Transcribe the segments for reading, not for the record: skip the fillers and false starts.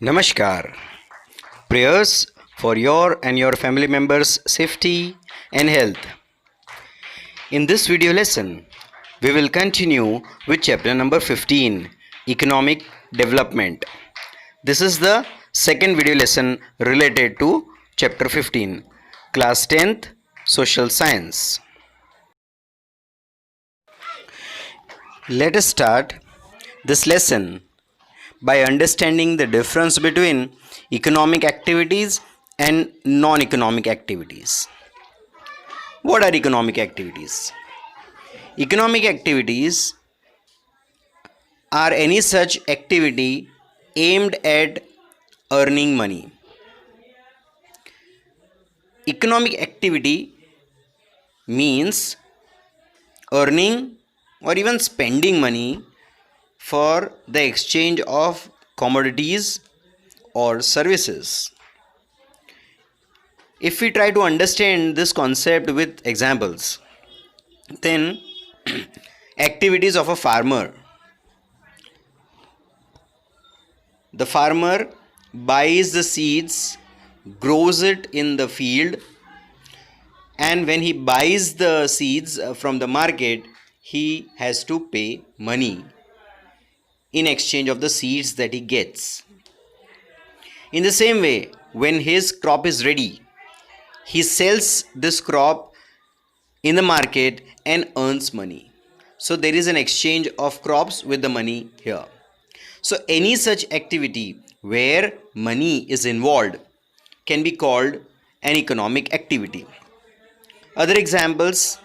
Namaskar. Prayers for your and your family members' safety and health. In this video lesson, we will continue with chapter number 15, Economic Development. This is the second video lesson related to chapter 15, class 10th, Social Science. Let us start this lesson by understanding the difference between economic activities and non-economic activities. What are economic activities? Economic activities are any such activity aimed at earning money. Economic activity means earning or even spending money for the exchange of commodities or services. If we try to understand this concept with examples, then activities of a farmer. The farmer buys the seeds, grows it in the field, and when he buys the seeds from the market, he has to pay money in exchange of the seeds that he gets. In the same way, when his crop is ready, he sells this crop in the market and earns money. So there is an exchange of crops with the money here. So any such activity where money is involved can be called an economic activity. Other examples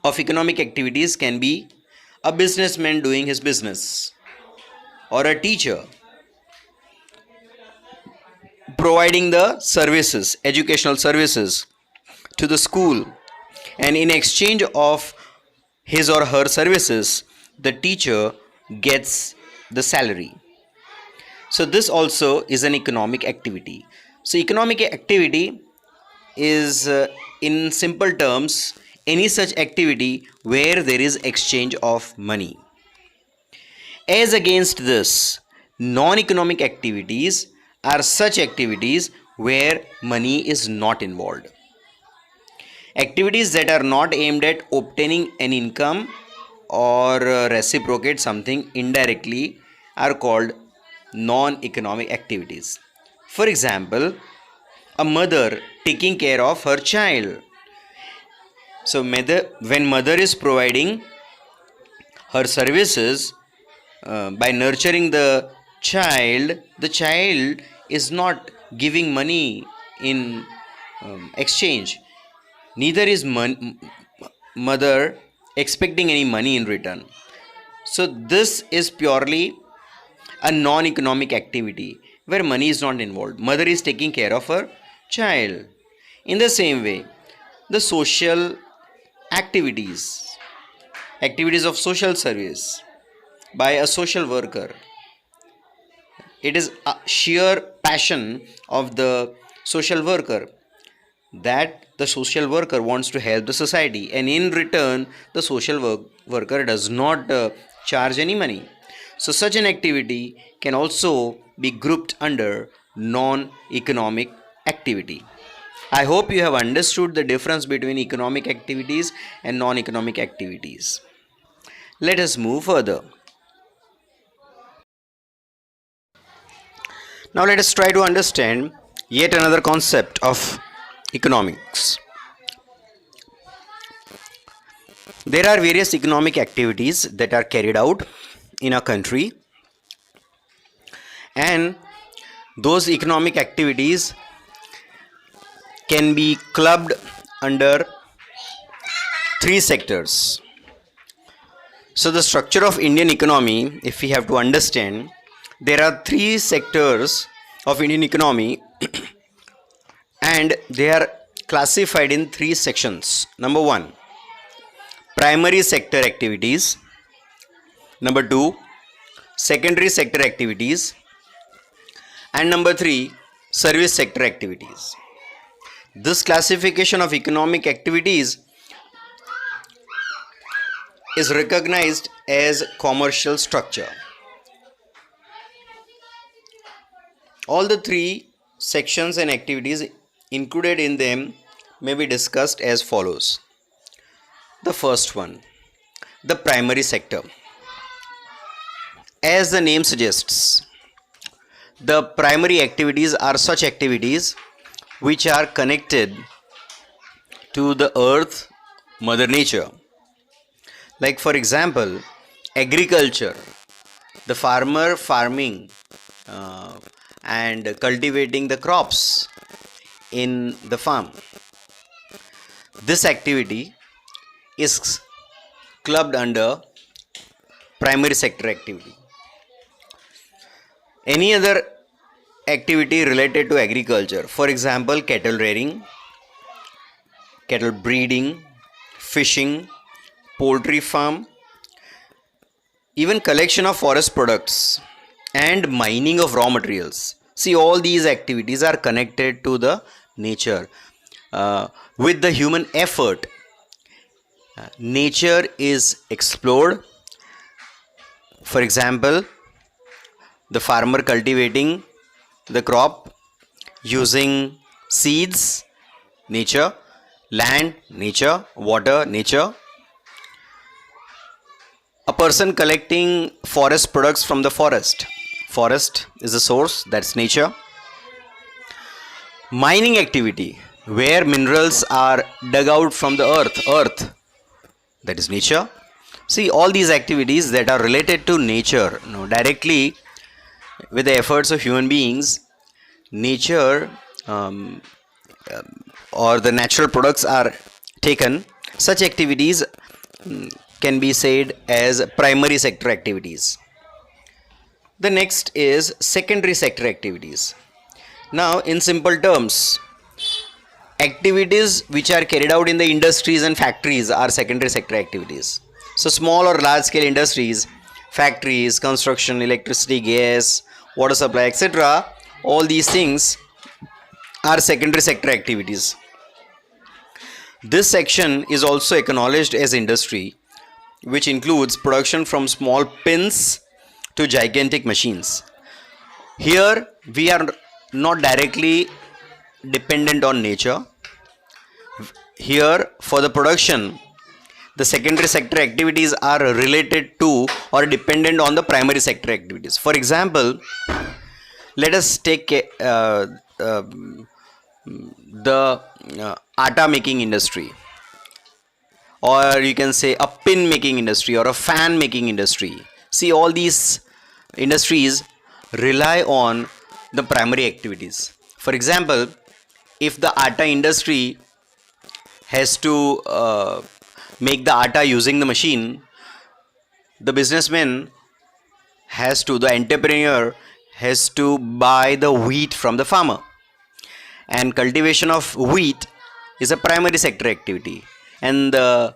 of economic activities can be a businessman doing his business, or a teacher providing the services, educational services to the school, and in exchange of his or her services, the teacher gets the salary. So this also is an economic activity. So economic activity is in simple terms any such activity where there is exchange of money. As against this, non-economic activities are such activities where money is not involved. Activities that are not aimed at obtaining an income or reciprocate something indirectly are called non-economic activities. For example, a mother taking care of her child. So when mother is providing her services by nurturing the child is not giving money in exchange. Neither is mother expecting any money in return. So this is purely a non-economic activity where money is not involved. Mother is taking care of her child. In the same way, the social activities of social service by a social worker, it is a sheer passion of the social worker that the social worker wants to help the society, and in return the social worker does not charge any money. So such an activity can also be grouped under non-economic activity. I hope you have understood the difference between economic activities and non-economic activities. Let us move further. Now let us try to understand yet another concept of economics. There are various economic activities that are carried out in a country, and those economic activities can be clubbed under three sectors. So the structure of Indian economy, if we have to understand, there are three sectors of Indian economy and they are classified in three sections. Number one, primary sector activities. Number two, secondary sector activities. And number three, service sector activities. This classification of economic activities is recognized as commercial structure. All the three sections and activities included in them may be discussed as follows. The first one, the primary sector. As the name suggests, the primary activities are such activities which are connected to the earth, Mother Nature. Like for example, agriculture, the farmer farming and cultivating the crops in the farm. This activity is clubbed under primary sector activity. Any other activity related to agriculture, for example, cattle rearing, cattle breeding, fishing, poultry farm, even collection of forest products and mining of raw materials. See, all these activities are connected to the nature. With the human effort, nature is explored. For example, the farmer cultivating the crop using seeds, nature, land, nature, water, nature. A person collecting forest products from the forest. Forest is the source, that's nature. Mining activity, where minerals are dug out from the earth, that is nature. See, all these activities that are related to nature, directly with the efforts of human beings, nature or the natural products are taken. Such activities can be said as primary sector activities. The next is secondary sector activities. Now, in simple terms, activities which are carried out in the industries and factories are secondary sector activities. So, small or large scale industries, factories, construction, electricity, gas, water supply, etc., all these things are secondary sector activities. This section is also acknowledged as industry, which includes production from small pins to gigantic machines. Here we are not directly dependent on nature. Here, for the production, the secondary sector activities are related to or dependent on the primary sector activities. For example, let us take the atta making industry, or you can say a pin making industry or a fan making industry. See, all these industries rely on the primary activities. For example, if the atta industry has to make the atta using the machine, the businessman the entrepreneur has to buy the wheat from the farmer, and cultivation of wheat is a primary sector activity, and the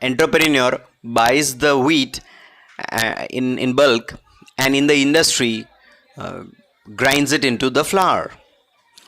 entrepreneur buys the wheat in bulk, and in the industry grinds it into the flour.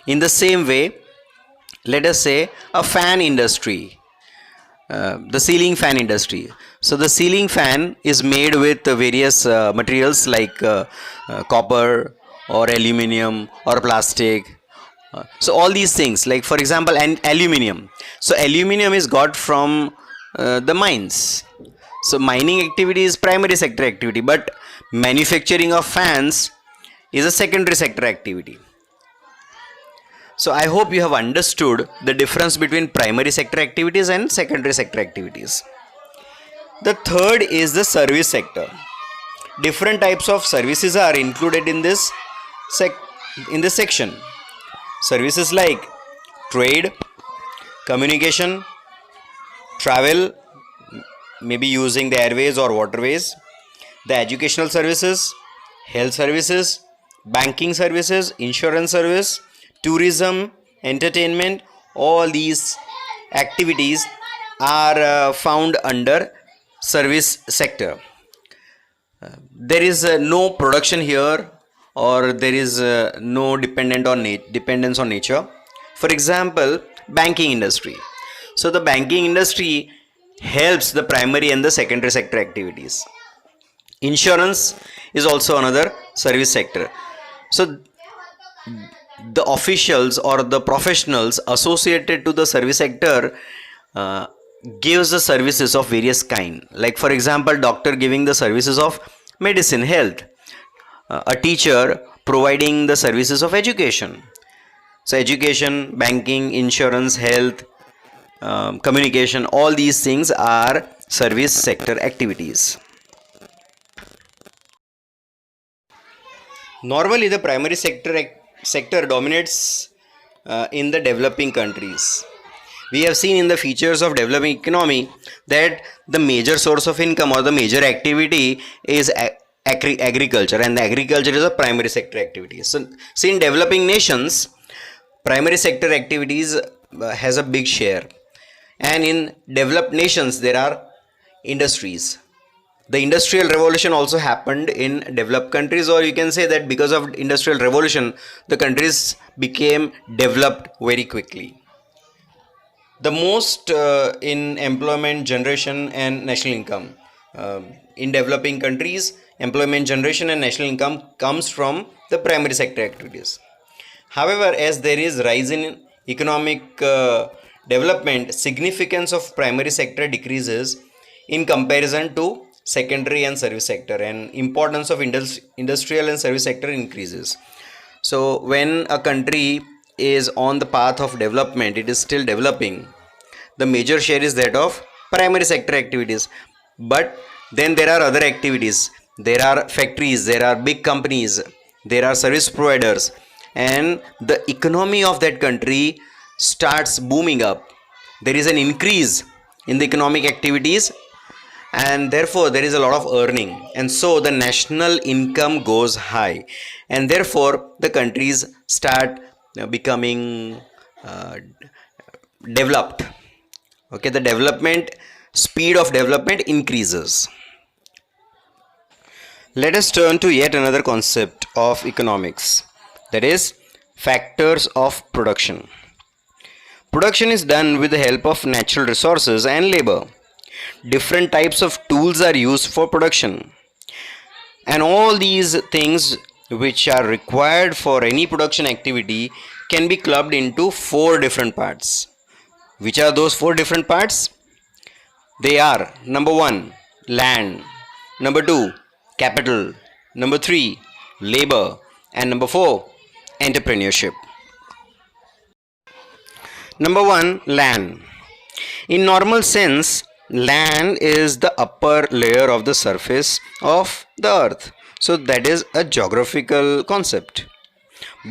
In the same way, let us say a fan industry, the ceiling fan industry. So the ceiling fan is made with various materials like copper or aluminium or plastic. So all these things, like for example, aluminium. So aluminium is got from the mines. So mining activity is primary sector activity, but manufacturing of fans is a secondary sector activity. So I hope you have understood the difference between primary sector activities and secondary sector activities. The third is the service sector. Different types of services are included in this section. Services like trade, communication, travel, maybe using the airways or waterways, the educational services, health services, banking services, insurance service, tourism, entertainment. All these activities are found under service sector. There is no production here, or there is no dependence on nature. For example, banking industry. So the banking industry helps the primary and the secondary sector activities. Insurance is also another service sector. So the officials or the professionals associated to the service sector uh, gives the services of various kind, like for example doctor giving the services of medicine health, a teacher providing the services of education. So education, banking, insurance, health, communication, all these things are service sector activities. Normally the primary sector dominates in the developing countries. We have seen in the features of developing economy that the major source of income or the major activity is agriculture, and the agriculture is a primary sector activity. So in developing nations, primary sector activities has a big share, and in developed nations there are industries. The industrial revolution also happened in developed countries, or you can say that because of industrial revolution the countries became developed very quickly. The most in employment generation and national income, in developing countries employment generation and national income comes from the primary sector activities. However, as there is rise in economic development, significance of primary sector decreases in comparison to secondary and service sector, and importance of industrial and service sector increases. So when a country is on the path of development, it is still developing, the major share is that of primary sector activities. But then there are other activities, there are factories, there are big companies, there are service providers, and the economy of that country starts booming up. There is an increase in the economic activities, and therefore there is a lot of earning, and so the national income goes high, and therefore the countries start becoming developed. Okay, the development speed of development increases. Let us turn to yet another concept of economics, that is factors of production. Production is done with the help of natural resources and labor. Different types of tools are used for production, and all these things which are required for any production activity can be clubbed into four different parts. Which are those four different parts? They are: number 1, land; number 2, capital; number 3, labor; and number 4, entrepreneurship. Number 1, land. In normal sense, land is the upper layer of the surface of the earth. So that is a geographical concept.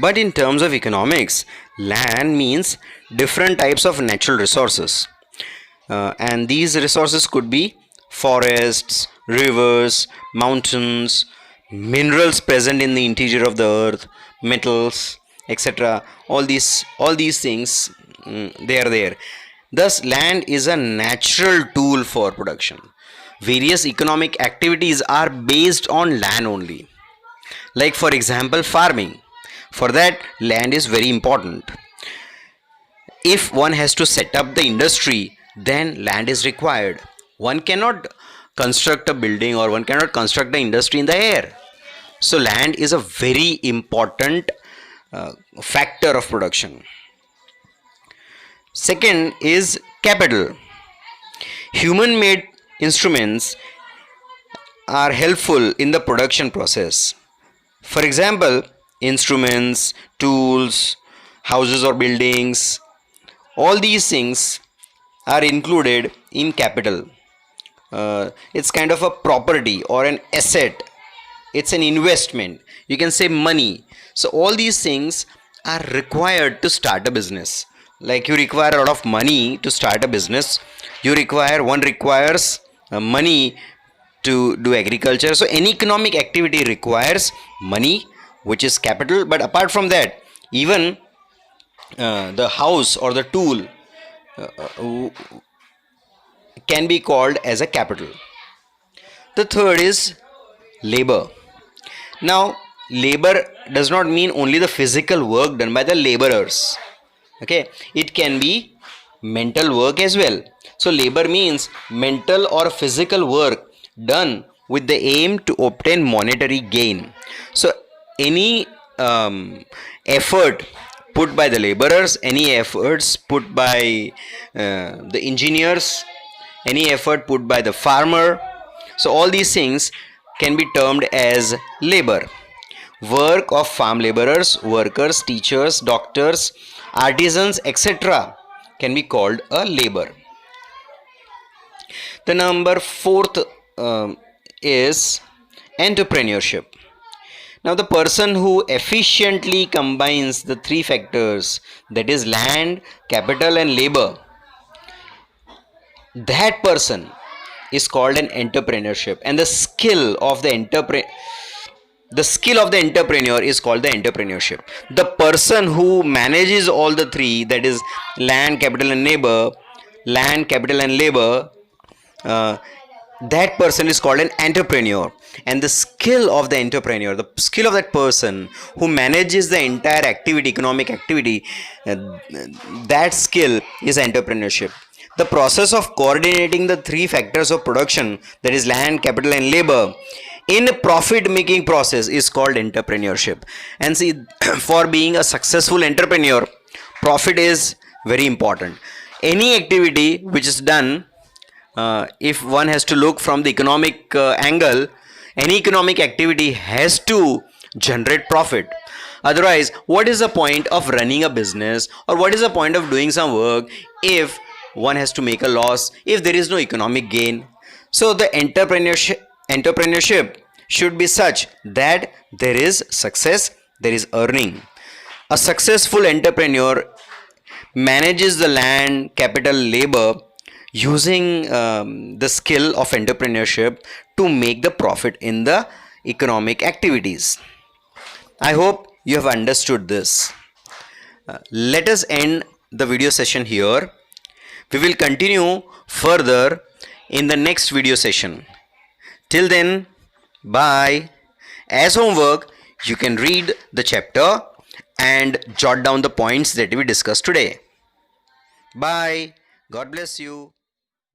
But in terms of economics, land means different types of natural resources. And these resources could be forests, rivers, mountains, minerals present in the interior of the earth, metals, etc. All these things, they are there. Thus land is a natural tool for production. Various economic activities are based on land only, like for example farming. For that, land is very important. If one has to set up the industry, then land is required. One cannot construct a building, or one cannot construct the industry in the air. So land is a very important factor of production. Second is capital. Human made instruments are helpful in the production process. For example, instruments, tools, houses or buildings, all these things are included in capital. It's kind of a property or an asset, it's an investment, you can say money. So all these things are required to start a business. Like you require a lot of money to start a business, one requires money to do agriculture. So any economic activity requires money, which is capital. But apart from that, even the house or the tool can be called as a capital. The third is labor. Now labor does not mean only the physical work done by the laborers. Okay, it can be mental work as well. So labor means mental or physical work done with the aim to obtain monetary gain. So any effort put by the laborers, any efforts put by the engineers, any effort put by the farmer. So all these things can be termed as labor. Work of farm laborers, workers, teachers, doctors, artisans, etc. can be called a labor. The number fourth is entrepreneurship. Now, the person who efficiently combines the three factors, that is land, capital, and labor, that person is called an entrepreneurship. And the skill of the entrepreneur is called the entrepreneurship. The person who manages all the three, that is land, capital, and labor, that person is called an entrepreneur. And the skill of the entrepreneur, the skill of that person who manages the entire activity, economic activity, that skill is entrepreneurship. The process of coordinating the three factors of production, that is land, capital, and labor, in a profit making process is called entrepreneurship. And see, for being a successful entrepreneur, profit is very important. Any activity which is done, if one has to look from the economic angle, any economic activity has to generate profit. Otherwise, what is the point of running a business, or what is the point of doing some work if one has to make a loss, if there is no economic gain? So the entrepreneurship should be such that there is success, there is earning. A successful entrepreneur manages the land, capital, labor using the skill of entrepreneurship to make the profit in the economic activities. I hope you have understood this. Let us end the video session here. We will continue further in the next video session. Till then, bye. As homework, you can read the chapter and jot down the points that we discussed today. Bye. God bless you.